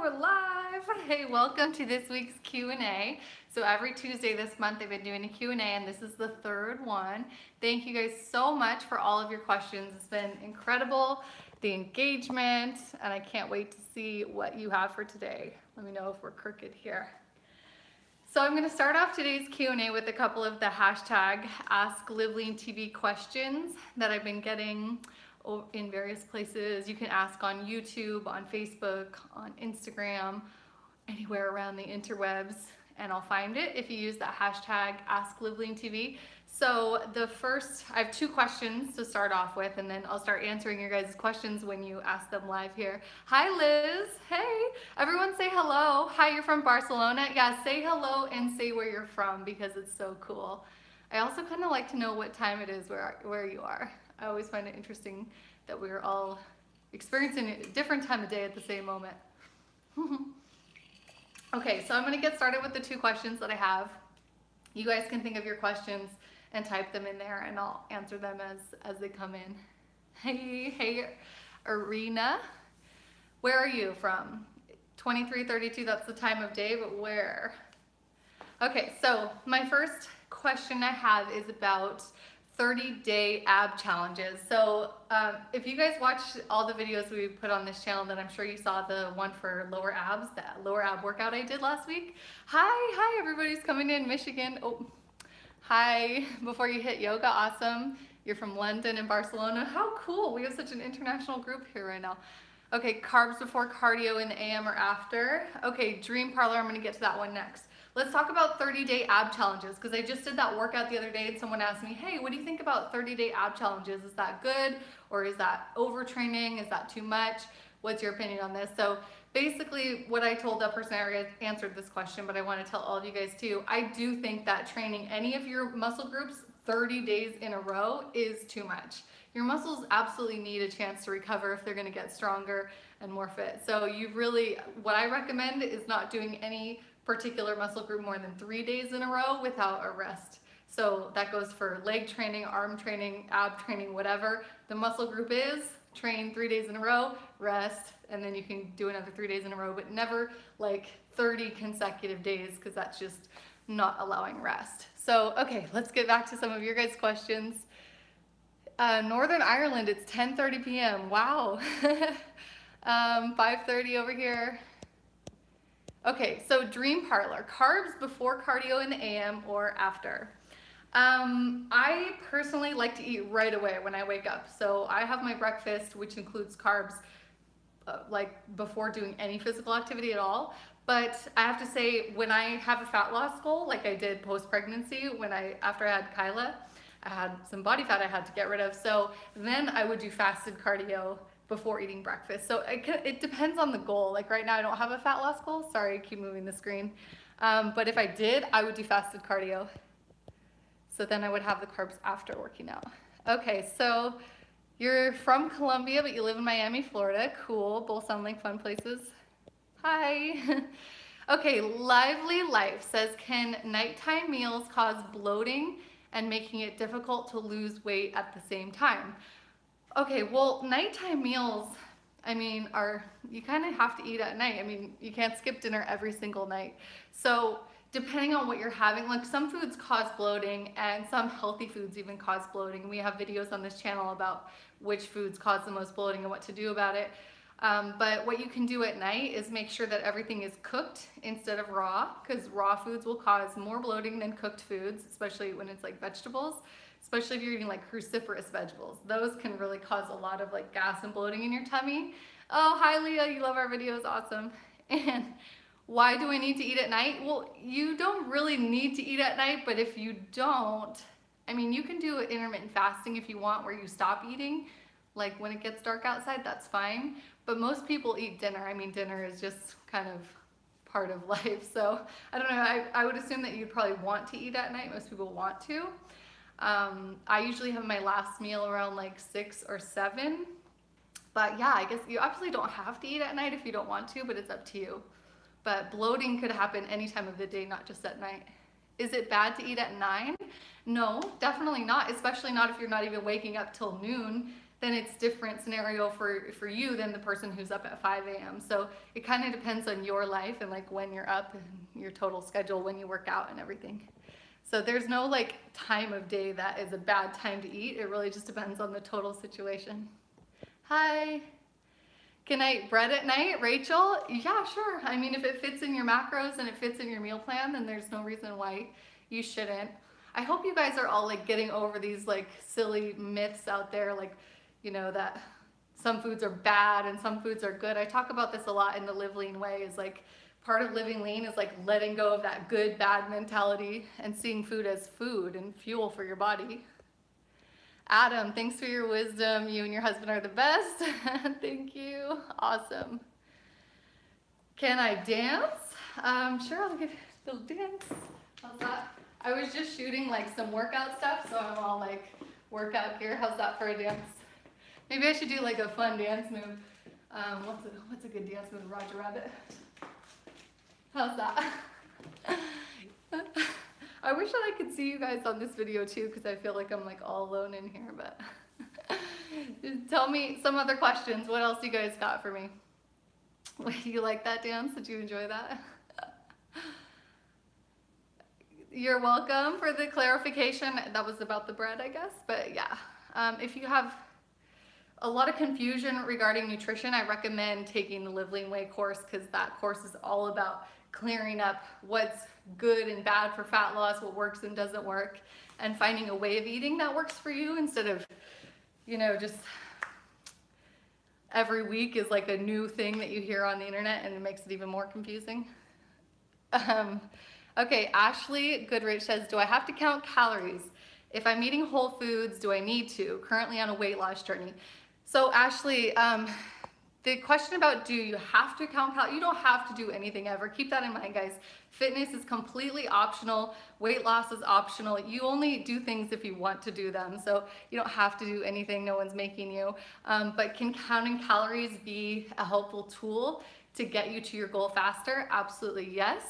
we're live. Hey, welcome to this week's Q&A. So every Tuesday this month I've been doing a Q&A and this is the third one. Thank you guys so much for all of your questions. It's been incredible, the engagement, and I can't wait to see what you have for today. Let me know if we're crooked here. So I'm going to start off today's Q&A with a couple of the hashtag Ask LiveLeanTV questions that I've been getting in various places. You can ask on YouTube, on Facebook, on Instagram, anywhere around the interwebs, and I'll find it if you use that hashtag AskLiveLeanTV. So I have two questions to start off with, and then I'll start answering your guys' questions when you ask them live here. Hi Liz, hey, everyone say hello. Hi, you're from Barcelona? Yeah, say hello and say where you're from because it's so cool. I also kind of like to know what time it is where you are. I always find it interesting that we're all experiencing a different time of day at the same moment. Okay, so I'm going to get started with the two questions that I have. You guys can think of your questions and type them in there and I'll answer them as they come in. Hey, Arena, where are you from? 23:32, that's the time of day, but where? Okay, so my first question I have is about 30-day ab challenges. So if you guys watched all the videos we put on this channel, then I'm sure you saw the one for lower abs, that lower ab workout I did last week. Hi, everybody's coming in, Michigan. Oh, hi, before you hit yoga, awesome. You're from London and Barcelona. How cool, we have such an international group here right now. Okay, carbs before cardio in the AM or after. Okay, Dream Parlor, I'm gonna get to that one next. Let's talk about 30-day ab challenges because I just did that workout the other day and someone asked me, hey, what do you think about 30-day ab challenges? Is that good or is that overtraining? Is that too much? What's your opinion on this? So basically what I told that person, I answered this question, but I want to tell all of you guys too. I do think that training any of your muscle groups 30 days in a row is too much. Your muscles absolutely need a chance to recover if they're going to get stronger and more fit. So what I recommend is not doing any particular muscle group more than 3 days in a row without a rest. So that goes for leg training, arm training, ab training, whatever the muscle group is. Train 3 days in a row, rest, and then you can do another 3 days in a row, but never like 30 consecutive days because that's just not allowing rest. So, okay, let's get back to some of your guys' questions. Northern Ireland, it's 10:30 p.m. Wow. 5:30 over here. Okay, so Dream Parlor, carbs before cardio in the AM or after? I personally like to eat right away when I wake up. So I have my breakfast, which includes carbs, like before doing any physical activity at all. But I have to say, when I have a fat loss goal, like I did post-pregnancy, after I had Kyla, I had some body fat I had to get rid of. So then I would do fasted cardio before eating breakfast. So it depends on the goal. Like right now I don't have a fat loss goal. Sorry, I keep moving the screen. But if I did, I would do fasted cardio. So then I would have the carbs after working out. Okay, so you're from Colombia, but you live in Miami, Florida. Cool, both sound like fun places. Hi. Okay, Lively Life says, can nighttime meals cause bloating and making it difficult to lose weight at the same time? Okay, well, nighttime meals, I mean, you kind of have to eat at night. I mean, you can't skip dinner every single night. So depending on what you're having, like some foods cause bloating and some healthy foods even cause bloating. We have videos on this channel about which foods cause the most bloating and what to do about it. But what you can do at night is make sure that everything is cooked instead of raw, because raw foods will cause more bloating than cooked foods, especially when it's like vegetables. Especially if you're eating like cruciferous vegetables. Those can really cause a lot of like gas and bloating in your tummy. Oh, hi Leah, you love our videos, awesome. And why do I need to eat at night? Well, you don't really need to eat at night, but if you don't, I mean, you can do intermittent fasting if you want, where you stop eating, like when it gets dark outside, that's fine. But most people eat dinner. I mean, dinner is just kind of part of life. So I don't know, I would assume that you'd probably want to eat at night. Most people want to. I usually have my last meal around like 6 or 7, but yeah, I guess you absolutely don't have to eat at night if you don't want to, but it's up to you. But bloating could happen any time of the day, not just at night. Is it bad to eat at 9? No, definitely not, especially not if you're not even waking up till noon. then it's different scenario for you than the person who's up at 5 a.m. So it kind of depends on your life and like when you're up and your total schedule, when you work out and everything. So there's no like time of day that is a bad time to eat. It really just depends on the total situation. Hi. Can I eat bread at night, Rachel? Yeah, sure. I mean, if it fits in your macros and it fits in your meal plan, then there's no reason why you shouldn't. I hope you guys are all like getting over these like silly myths out there, like, you know, that some foods are bad and some foods are good. I talk about this a lot in the Live Lean way. Is like part of living lean is like letting go of that good bad mentality and seeing food as food and fuel for your body. Adam, thanks for your wisdom. You and your husband are the best. Thank you. Awesome. Can I dance? Sure, I'll give a little dance. How's that? I was just shooting like some workout stuff, so I'm all like workout gear. How's that for a dance? Maybe I should do like a fun dance move. What's a good dance move, Roger Rabbit? How's that? I wish that I could see you guys on this video too, because I feel like I'm like all alone in here, but tell me some other questions. What else you guys got for me? You like that dance? Did you enjoy that? You're welcome for the clarification. That was about the bread, I guess, but yeah. If you have a lot of confusion regarding nutrition, I recommend taking the Live Lean Way course, because that course is all about clearing up what's good and bad for fat loss, what works and doesn't work, and finding a way of eating that works for you instead of, you know, just every week is like a new thing that you hear on the internet and it makes it even more confusing. Okay, Ashley Goodrich says, do I have to count calories? If I'm eating whole foods, do I need to? Currently on a weight loss journey. So Ashley, the question about do you have to count calories, you don't have to do anything ever. Keep that in mind, guys. Fitness is completely optional. Weight loss is optional. You only do things if you want to do them. So you don't have to do anything. No one's making you. But can counting calories be a helpful tool to get you to your goal faster? Absolutely, yes.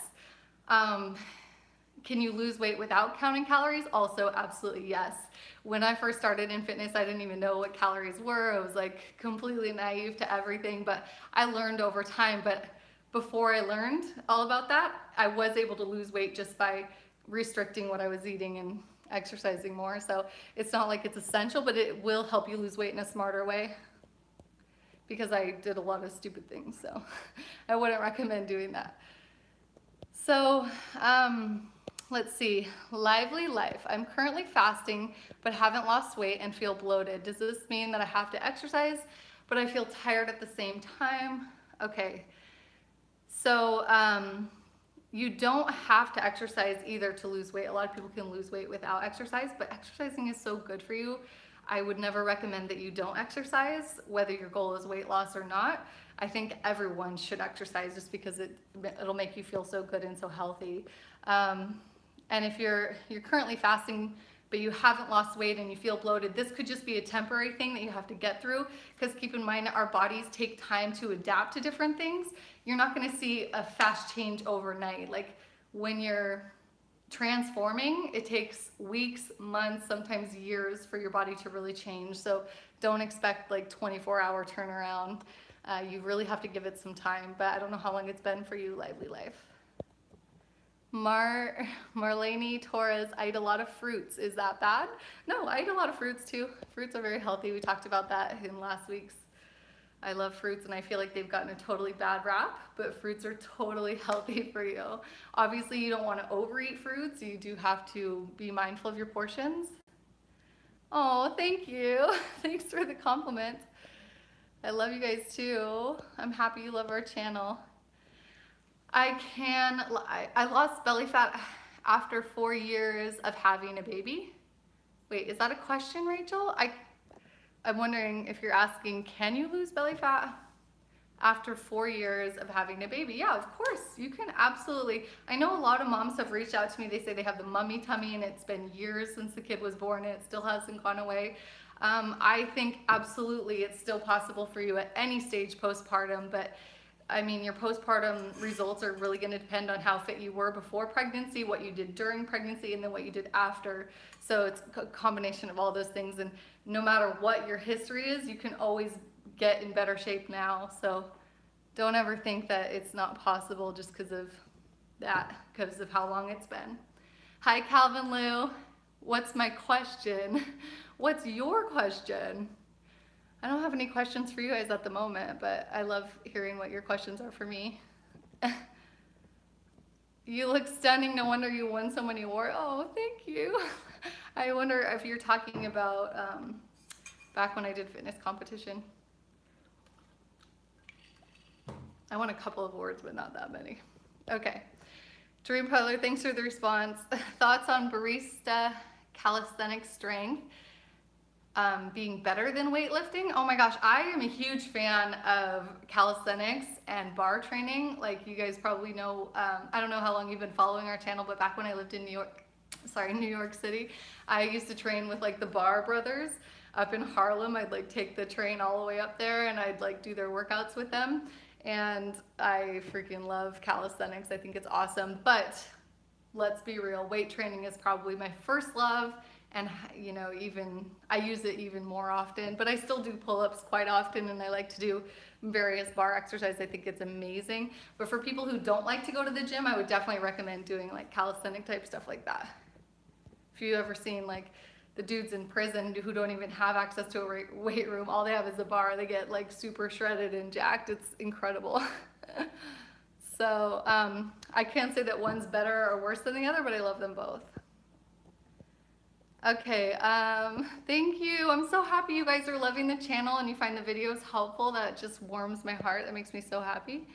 Can you lose weight without counting calories? Also, absolutely yes. When I first started in fitness, I didn't even know what calories were. I was like completely naive to everything, but I learned over time. But before I learned all about that, I was able to lose weight just by restricting what I was eating and exercising more. So it's not like it's essential, but it will help you lose weight in a smarter way, because I did a lot of stupid things. So I wouldn't recommend doing that. So, let's see, Lively Life. I'm currently fasting, but haven't lost weight and feel bloated. Does this mean that I have to exercise, but I feel tired at the same time? Okay, so you don't have to exercise either to lose weight. A lot of people can lose weight without exercise, but exercising is so good for you. I would never recommend that you don't exercise, whether your goal is weight loss or not. I think everyone should exercise just because it'll make you feel so good and so healthy. And if you're currently fasting, but you haven't lost weight and you feel bloated, this could just be a temporary thing that you have to get through, because keep in mind, our bodies take time to adapt to different things. You're not gonna see a fast change overnight. Like when you're transforming, it takes weeks, months, sometimes years for your body to really change. So don't expect like 24-hour turnaround. You really have to give it some time, but I don't know how long it's been for you, Lively Life. Marlene Torres, I eat a lot of fruits. Is that bad? No, I eat a lot of fruits too. Fruits are very healthy. We talked about that in last week's. I love fruits, and I feel like they've gotten a totally bad rap, but fruits are totally healthy for you. Obviously, you don't want to overeat fruits. You do have to be mindful of your portions. Oh, thank you. Thanks for the compliment. I love you guys too. I'm happy you love our channel. I lost belly fat after 4 years of having a baby. Wait, is that a question, Rachel? I'm wondering if you're asking, can you lose belly fat after 4 years of having a baby? Yeah, of course, you can absolutely. I know a lot of moms have reached out to me. They say they have the mummy tummy and it's been years since the kid was born and it still hasn't gone away. I think absolutely it's still possible for you at any stage postpartum, but I mean, your postpartum results are really going to depend on how fit you were before pregnancy, what you did during pregnancy, and then what you did after. So it's a combination of all those things. And no matter what your history is, you can always get in better shape now. So don't ever think that it's not possible just because of that, because of how long it's been. Hi, Calvin Lou. What's my question? What's your question? I don't have any questions for you guys at the moment, but I love hearing what your questions are for me. You look stunning. No wonder you won so many awards. Oh, thank you. I wonder if you're talking about back when I did fitness competition. I won a couple of awards, but not that many. Okay. Dream Parlor, thanks for the response. Thoughts on barista calisthenics strength being better than weightlifting? Oh my gosh, I am a huge fan of calisthenics and bar training. Like you guys probably know, I don't know how long you've been following our channel, but back when I lived in New York City, I used to train with like the Bar Brothers up in Harlem. I'd like take the train all the way up there and I'd like do their workouts with them. And I freaking love calisthenics. I think it's awesome. But let's be real, weight training is probably my first love. And you know, even I use it even more often, but I still do pull-ups quite often, and I like to do various bar exercises. I think it's amazing. But for people who don't like to go to the gym, I would definitely recommend doing like calisthenic type stuff like that. If you've ever seen like the dudes in prison who don't even have access to a weight room, all they have is a bar, they get like super shredded and jacked. It's incredible. So I can't say that one's better or worse than the other, but I love them both. Okay, thank you. I'm so happy you guys are loving the channel and you find the videos helpful. That just warms my heart. That makes me so happy.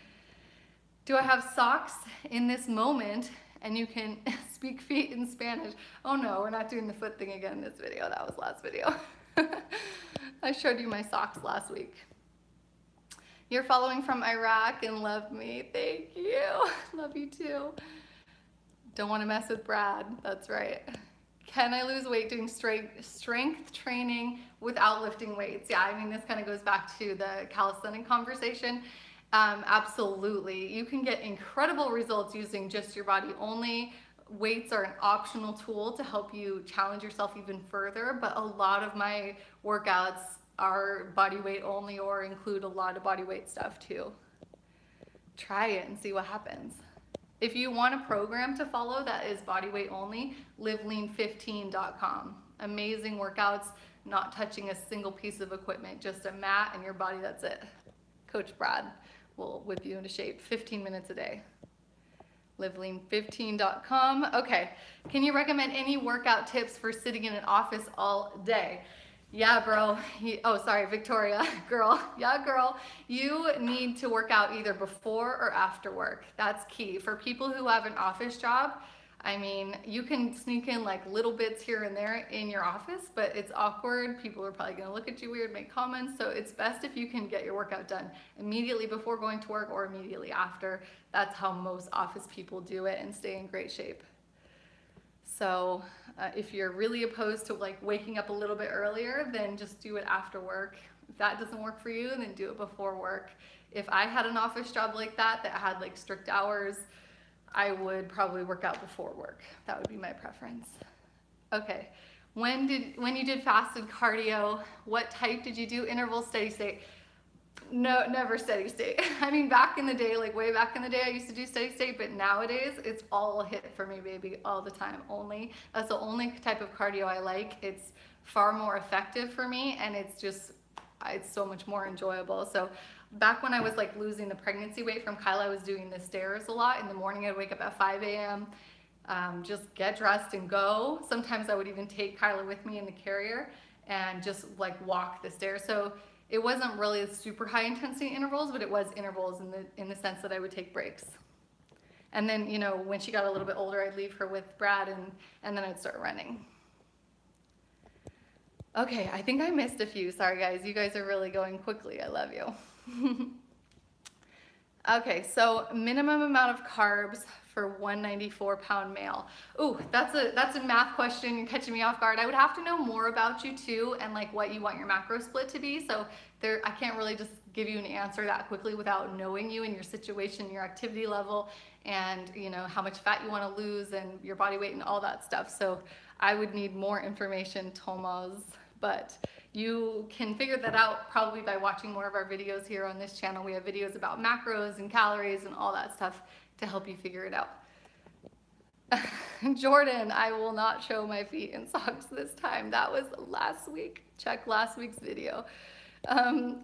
Do I have socks in this moment? And you can speak feet in Spanish. Oh no, we're not doing the foot thing again in this video. That was last video. I showed you my socks last week. You're following from Iraq and love me. Thank you. Love you too. Don't want to mess with Brad. That's right. Can I lose weight doing strength training without lifting weights? Yeah, I mean, this kind of goes back to the calisthenic conversation. Absolutely. You can get incredible results using just your body only. Weights are an optional tool to help you challenge yourself even further, but a lot of my workouts are body weight only or include a lot of body weight stuff too. Try it and see what happens. If you want a program to follow that is body weight only, LiveLean15.com. Amazing workouts, not touching a single piece of equipment, just a mat and your body, that's it. Coach Brad will whip you into shape 15 minutes a day. LiveLean15.com. Okay, can you recommend any workout tips for sitting in an office all day? Yeah, bro. Oh, sorry, Victoria. Girl. Yeah, girl. You need to work out either before or after work. That's key. For people who have an office job, I mean, you can sneak in like little bits here and there in your office, but it's awkward. People are probably going to look at you weird, make comments. So it's best if you can get your workout done immediately before going to work or immediately after. That's how most office people do it and stay in great shape. So if you're really opposed to like waking up a little bit earlier, then just do it after work. If that doesn't work for you, then do it before work. If I had an office job like that had like strict hours, I would probably work out before work. That would be my preference. Okay, when you did fasted cardio, what type did you do? Interval, steady state? No, never steady state. I mean, back in the day, like way back in the day, I used to do steady state, but nowadays it's all a hit for me, baby, all the time, only. That's the only type of cardio I like. It's far more effective for me, and it's so much more enjoyable. So back when I was like losing the pregnancy weight from Kyla, I was doing the stairs a lot. In the morning, I'd wake up at 5 a.m., just get dressed and go. Sometimes I would even take Kyla with me in the carrier and just like walk the stairs. So it wasn't really super high intensity intervals, but it was intervals in the sense that I would take breaks. And then, you know, when she got a little bit older, I'd leave her with Brad and then I'd start running. Okay, I think I missed a few. Sorry guys, you guys are really going quickly. I love you. Okay, so minimum amount of carbs for 194-pound male. Ooh, that's a math question. You're catching me off guard. I would have to know more about you too, and like what you want your macro split to be. So I can't really just give you an answer that quickly without knowing you and your situation, your activity level, and you know how much fat you want to lose and your body weight and all that stuff. So I would need more information, Tomas, but you can figure that out probably by watching more of our videos here on this channel. We have videos about macros and calories and all that stuff to help you figure it out. Jordan, I will not show my feet in socks this time. That was last week. Check last week's video.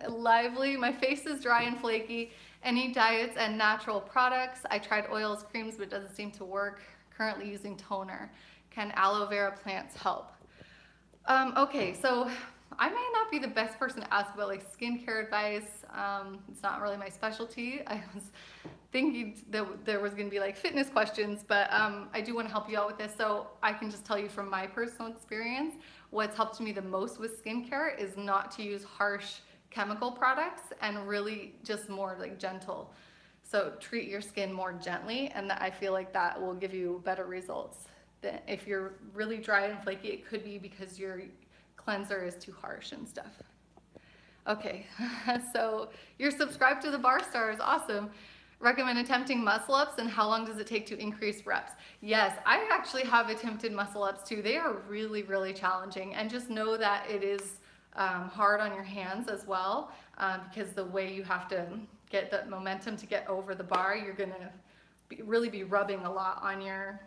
Lively, my face is dry and flaky. Any diets and natural products? I tried oils, creams, but it doesn't seem to work. Currently using toner. Can aloe vera plants help? Okay, so I may not be the best person to ask about like skincare advice. It's not really my specialty. I was thinking that there was going to be like fitness questions, but I do want to help you out with this. So I can just tell you from my personal experience, what's helped me the most with skincare is not to use harsh chemical products and really just more like gentle. So treat your skin more gently, and I feel like that will give you better results. If you're really dry and flaky, it could be because your cleanser is too harsh and stuff. Okay, so you're subscribed to the Bar Stars, awesome. Recommend attempting muscle ups, and how long does it take to increase reps? Yes, I actually have attempted muscle ups too. They are really, really challenging, and just know that it is hard on your hands as well, because the way you have to get the momentum to get over the bar, you're gonna really be rubbing a lot on your,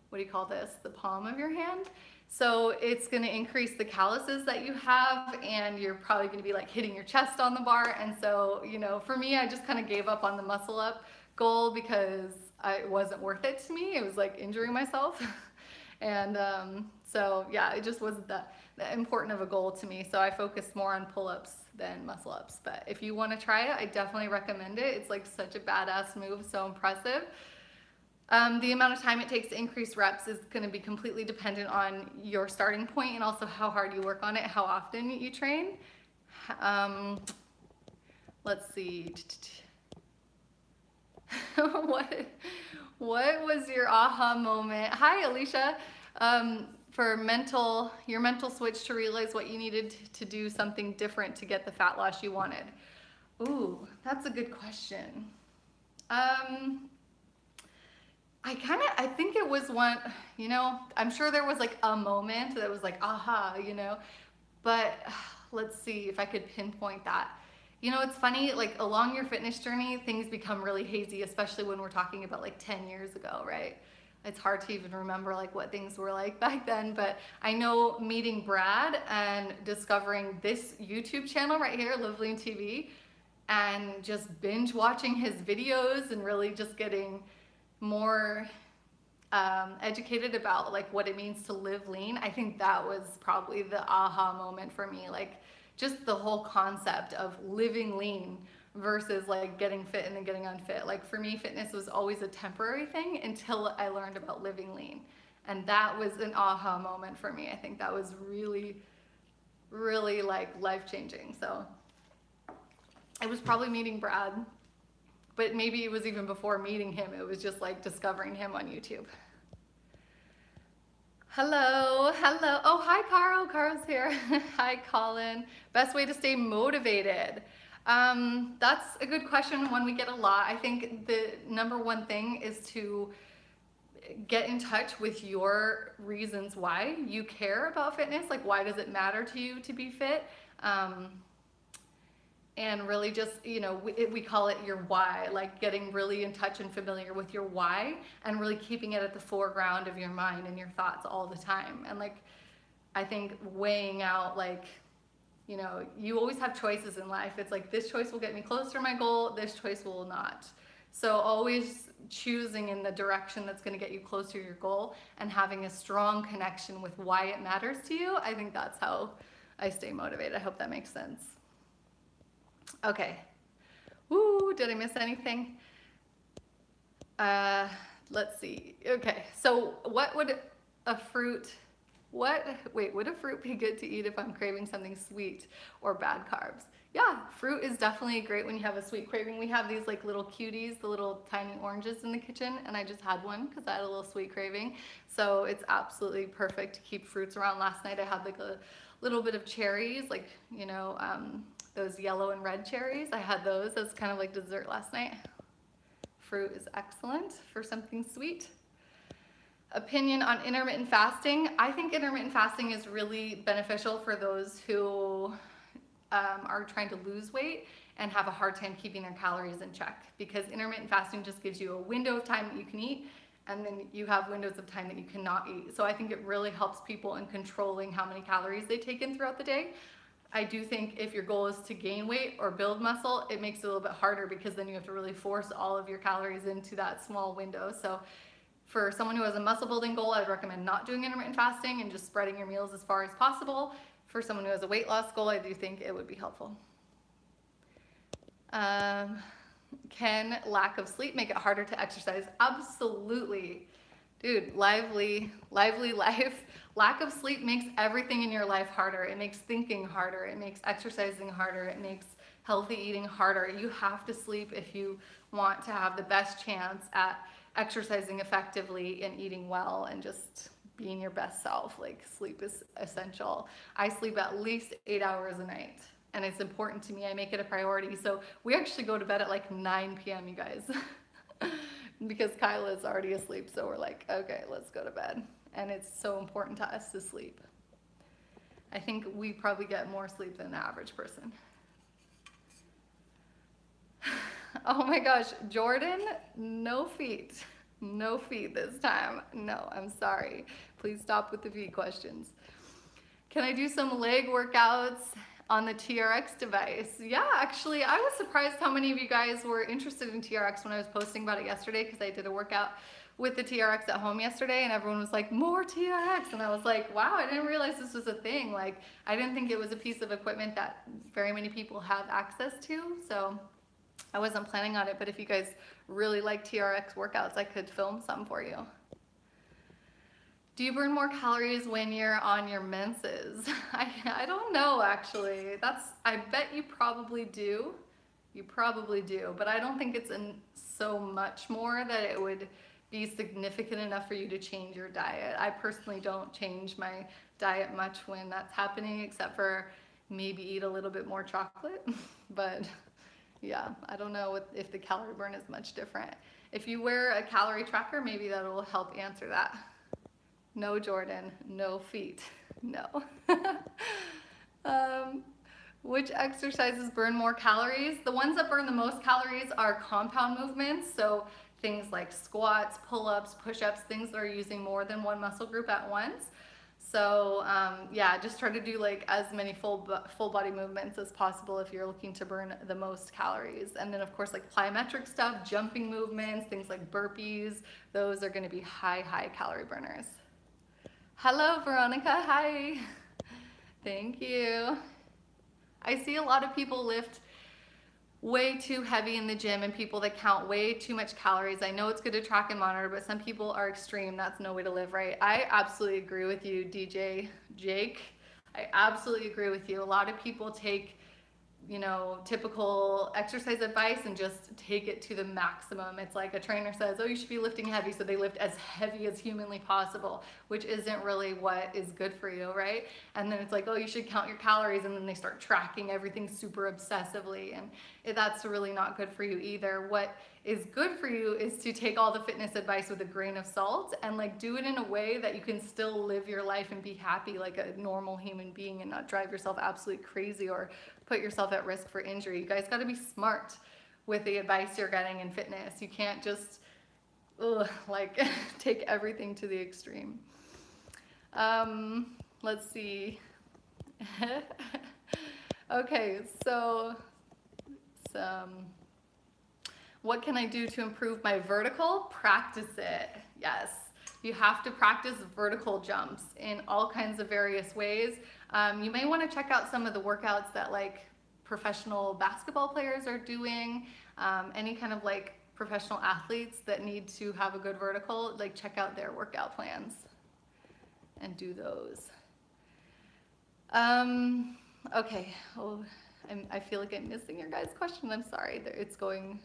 what do you call this, the palm of your hand. So it's going to increase the calluses that you have, and you're probably going to be like hitting your chest on the bar. And so, you know, for me, I just kind of gave up on the muscle up goal because it wasn't worth it to me. It was like injuring myself. And so yeah, it just wasn't that important of a goal to me. So I focused more on pull-ups than muscle ups. But if you want to try it, I definitely recommend it. It's like such a badass move, so impressive. The amount of time it takes to increase reps is going to be completely dependent on your starting point and also how hard you work on it, how often you train. Let's see. What was your aha moment? Hi, Alicia. For your mental switch to realize what you needed to do something different to get the fat loss you wanted. Ooh, that's a good question. I think it was one, you know, I'm sure there was like a moment that was like, aha, you know, but let's see if I could pinpoint that. You know, it's funny, like along your fitness journey, things become really hazy, especially when we're talking about like 10 years ago, right? It's hard to even remember like what things were like back then, but I know meeting Brad and discovering this YouTube channel right here, LiveLeanTV, and just binge watching his videos and really just getting more educated about like what it means to live lean. I think that was probably the aha moment for me, like just the whole concept of living lean versus like getting fit and then getting unfit. Like for me, fitness was always a temporary thing until I learned about living lean, and that was an aha moment for me. I think that was really, really like life-changing. So it was probably meeting Brad, but maybe it was even before meeting him. It was just like discovering him on YouTube. Hello, hello. Oh, hi, Carl. Carl's here. Hi, Colin. Best way to stay motivated. That's a good question, one we get a lot. I think the number one thing is to get in touch with your reasons why you care about fitness. Like, why does it matter to you to be fit? And really just, you know, we call it your why, like getting really in touch and familiar with your why and really keeping it at the foreground of your mind and your thoughts all the time. And like, I think weighing out, like, you know, you always have choices in life. It's like, this choice will get me closer to my goal, this choice will not. So always choosing in the direction that's going to get you closer to your goal and having a strong connection with why it matters to you. I think that's how I stay motivated. I hope that makes sense. Okay. Woo, did I miss anything? Let's see. Okay, so what would a fruit, would a fruit be good to eat if I'm craving something sweet or bad carbs? Yeah, fruit is definitely great when you have a sweet craving. We have these like little cuties, the little tiny oranges in the kitchen, and I just had one because I had a little sweet craving. So it's absolutely perfect to keep fruits around. Last night I had like a little bit of cherries, like, you know, those yellow and red cherries. I had those as kind of like dessert last night. Fruit is excellent for something sweet. Opinion on intermittent fasting. I think intermittent fasting is really beneficial for those who are trying to lose weight and have a hard time keeping their calories in check, because intermittent fasting just gives you a window of time that you can eat, and then you have windows of time that you cannot eat. So I think it really helps people in controlling how many calories they take in throughout the day. I do think if your goal is to gain weight or build muscle, it makes it a little bit harder, because then you have to really force all of your calories into that small window. So for someone who has a muscle building goal, I'd recommend not doing intermittent fasting and just spreading your meals as far as possible. For someone who has a weight loss goal, I do think it would be helpful. Can lack of sleep make it harder to exercise? Absolutely. Dude, lively life. Lack of sleep makes everything in your life harder. It makes thinking harder. It makes exercising harder. It makes healthy eating harder. You have to sleep if you want to have the best chance at exercising effectively and eating well and just being your best self. Like, sleep is essential. I sleep at least 8 hours a night, and it's important to me. I make it a priority. So we actually go to bed at like 9 p.m., you guys, because Kyla's already asleep. So we're like, okay, let's go to bed. And it's so important to us to sleep. I think we probably get more sleep than the average person. Oh my gosh, Jordan, no feet. No feet this time. No, I'm sorry. Please stop with the feet questions. Can I do some leg workouts on the TRX device? Yeah, actually, I was surprised how many of you guys were interested in TRX when I was posting about it yesterday, because I did a workout with the TRX at home yesterday, and everyone was like, more TRX, and I was like, wow, I didn't realize this was a thing. Like, I didn't think it was a piece of equipment that very many people have access to, so I wasn't planning on it. But if you guys really like TRX workouts, I could film some for you. Do you burn more calories when you're on your menses? I don't know, actually. I bet you probably do. You probably do, but I don't think it's so much more that it would be significant enough for you to change your diet. I personally don't change my diet much when that's happening, except for maybe eat a little bit more chocolate. But yeah, I don't know if the calorie burn is much different. If you wear a calorie tracker, maybe that will help answer that. No, Jordan, no feet, no. Which exercises burn more calories? The ones that burn the most calories are compound movements. So things like squats, pull-ups, push-ups, things that are using more than one muscle group at once. So yeah, just try to do like as many full body movements as possible if you're looking to burn the most calories. And then of course, like plyometric stuff, jumping movements, things like burpees, those are going to be high calorie burners. Hello, Veronica. Hi. Thank you. I see a lot of people lift way too heavy in the gym and people that count way too much calories. I know it's good to track and monitor, but some people are extreme. That's no way to live, right? I absolutely agree with you, DJ Jake. I absolutely agree with you. A lot of people take, you know, typical exercise advice and just take it to the maximum. It's like a trainer says, oh, you should be lifting heavy, so they lift as heavy as humanly possible, which isn't really what is good for you, right? And then it's like, oh, you should count your calories, and then they start tracking everything super obsessively, and that's really not good for you either. What is good for you is to take all the fitness advice with a grain of salt and like do it in a way that you can still live your life and be happy like a normal human being and not drive yourself absolutely crazy or put yourself at risk for injury. You guys got to be smart with the advice you're getting in fitness. You can't just like take everything to the extreme. Let's see. Okay, so what can I do to improve my vertical? Practice it. Yes, you have to practice vertical jumps in all kinds of various ways. You may want to check out some of the workouts that like professional basketball players are doing, any kind of like professional athletes that need to have a good vertical, like check out their workout plans and do those. Okay, I feel like I'm missing your guys' question. I'm sorry, it's going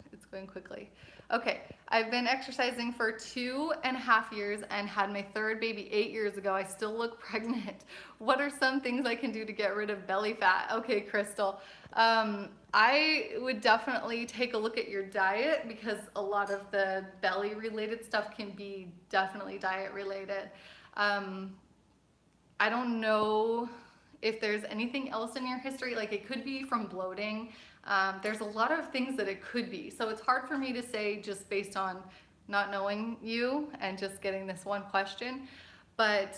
quickly. Okay, I've been exercising for 2.5 years and had my third baby 8 years ago. I still look pregnant. What are some things I can do to get rid of belly fat? Okay, Crystal. I would definitely take a look at your diet because a lot of the belly related stuff can be definitely diet related. I don't know if there's anything else in your history, like it could be from bloating. There's a lot of things that it could be. So it's hard for me to say just based on not knowing you and just getting this one question. But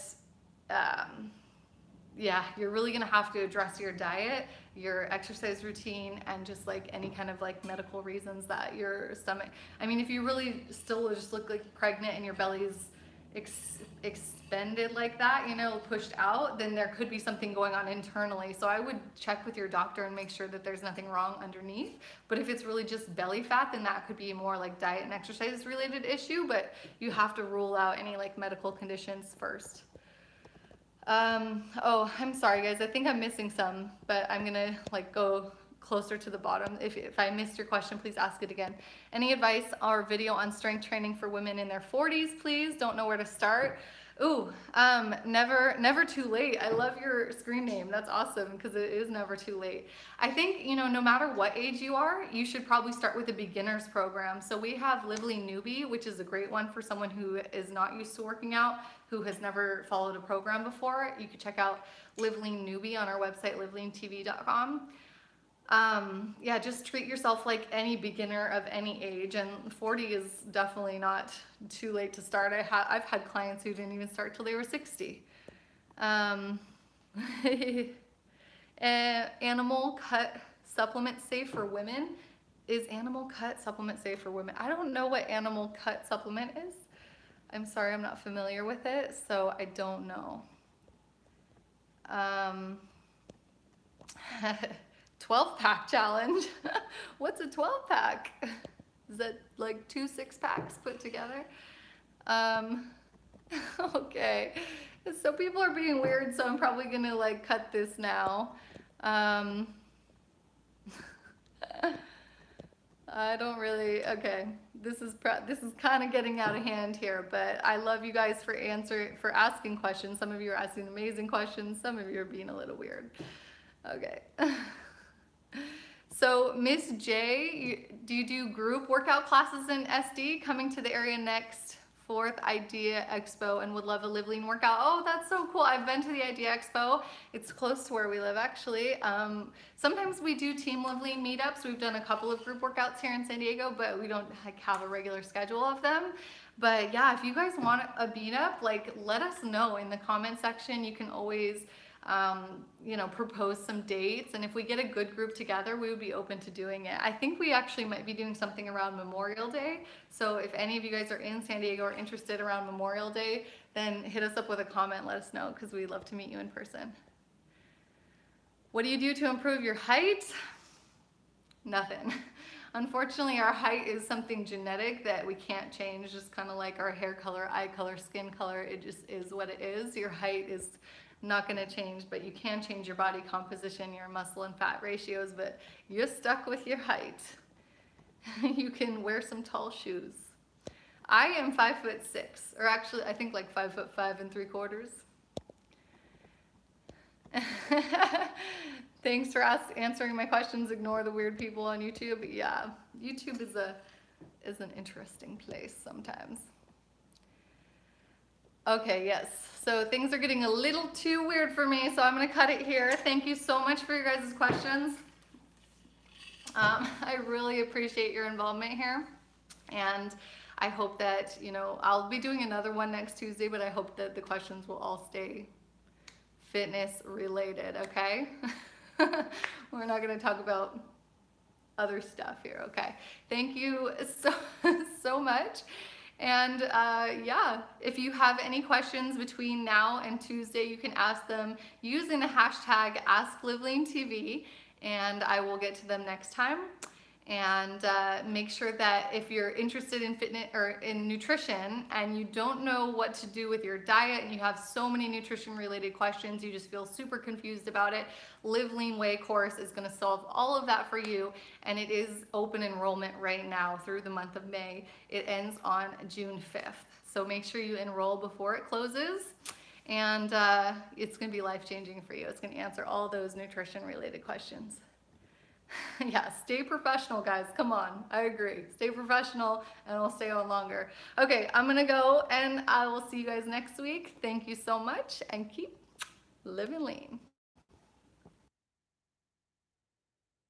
yeah, you're really gonna have to address your diet, your exercise routine, and just like any kind of like medical reasons that your stomach, I mean, if you really still just look like pregnant and your belly's expended like that, you know, pushed out, then there could be something going on internally. So I would check with your doctor and make sure that there's nothing wrong underneath. But if it's really just belly fat, then that could be more like diet and exercise related issue, but you have to rule out any like medical conditions first. Oh, I'm sorry guys, I think I'm missing some, but I'm gonna like go closer to the bottom. If I missed your question, please ask it again. Any advice or video on strength training for women in their 40s, please? Don't know where to start. Ooh, never too late. I love your screen name. That's awesome because it is never too late. I think, you know, no matter what age you are, you should probably start with a beginner's program. So we have LiveLeanTV, which is a great one for someone who is not used to working out, who has never followed a program before. You can check out LiveLeanTV on our website, LiveLeanTV.com. Yeah, just treat yourself like any beginner of any age, and 40 is definitely not too late to start. I've had clients who didn't even start till they were 60. Animal cut supplement safe for women? Is animal cut supplement safe for women? I don't know what animal cut supplement is. I'm sorry, I'm not familiar with it, so I don't know. 12-pack challenge. What's a 12-pack? Is that like 2 6-packs put together? Okay. So people are being weird, so I'm probably gonna like cut this now. I don't really, okay. This is kind of getting out of hand here, but I love you guys for asking questions. Some of you are asking amazing questions. Some of you are being a little weird. Okay. So Miss J, do you do group workout classes in SD? Coming to the area next, 4th Idea Expo, and would love a LiveLean workout. Oh, that's so cool. I've been to the Idea Expo. It's close to where we live, actually. Sometimes we do Team LiveLean meetups. We've done a couple of group workouts here in San Diego, but we don't like have a regular schedule of them. But yeah, if you guys want a meetup, like let us know in the comment section. You can always you know, propose some dates, and if we get a good group together, we would be open to doing it. I think we actually might be doing something around Memorial Day, so if any of you guys are in San Diego or interested around Memorial Day, then hit us up with a comment, let us know, because we'd love to meet you in person. What do you do to improve your height? Nothing. Unfortunately, our height is something genetic that we can't change, just kind of like our hair color, eye color, skin color. It just is what it is. Your height is not going to change, but you can change your body composition, your muscle and fat ratios, but you're stuck with your height. You can wear some tall shoes. I am 5'6", or actually I think like 5'5 3/4. Thanks for answering my questions. Ignore the weird people on YouTube. Yeah, YouTube is an interesting place sometimes. Okay, yes. So things are getting a little too weird for me, so I'm going to cut it here. Thank you so much for your guys' questions. I really appreciate your involvement here, and I hope that, you know, I'll be doing another one next Tuesday, but I hope that the questions will all stay fitness related, okay? We're not going to talk about other stuff here, okay? Thank you so much. And yeah, if you have any questions between now and Tuesday, you can ask them using the hashtag AskLiveLeanTV, and I will get to them next time. And make sure that if you're interested in fitness or in nutrition and you don't know what to do with your diet and you have so many nutrition related questions, you just feel super confused about it, Live Lean Way course is going to solve all of that for you. And it is open enrollment right now through the month of May. It ends on June 5th. So make sure you enroll before it closes. And it's going to be life-changing for you. It's going to answer all those nutrition related questions. Yeah, stay professional, guys. Come on. I agree. Stay professional and we'll stay on longer. Okay, I'm going to go and I will see you guys next week. Thank you so much and keep living lean.